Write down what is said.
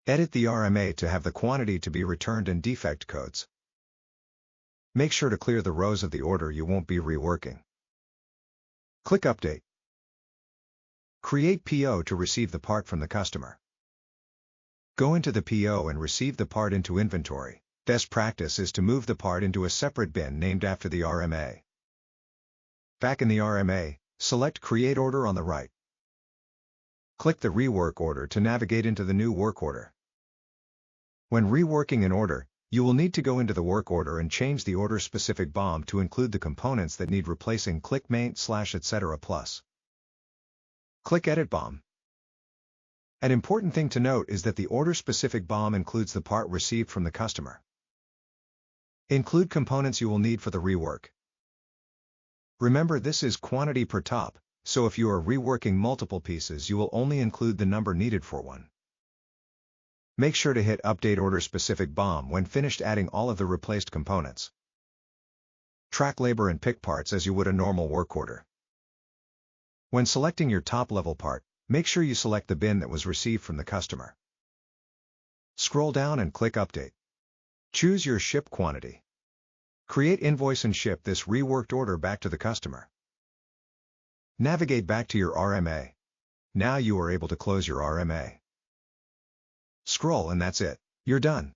Edit the RMA to have the quantity to be returned and defect codes. Make sure to clear the rows of the order you won't be reworking. Click Update. Create PO to receive the part from the customer. Go into the PO and receive the part into inventory. Best practice is to move the part into a separate bin named after the RMA. Back in the RMA, select Create Order on the right. Click the Rework Order to navigate into the new work order. When reworking an order, you will need to go into the work order and change the order-specific BOM to include the components that need replacing. Click Maint/etc. plus. Click Edit BOM. An important thing to note is that the order-specific BOM includes the part received from the customer. Include components you will need for the rework. Remember, this is quantity per top, so if you are reworking multiple pieces, you will only include the number needed for one. Make sure to hit Update Order-Specific BOM when finished adding all of the replaced components. Track labor and pick parts as you would a normal work order. When selecting your top-level part, make sure you select the bin that was received from the customer. Scroll down and click Update. Choose your ship quantity. Create invoice and ship this reworked order back to the customer. Navigate back to your RMA. Now you are able to close your RMA. Scroll and that's it. You're done.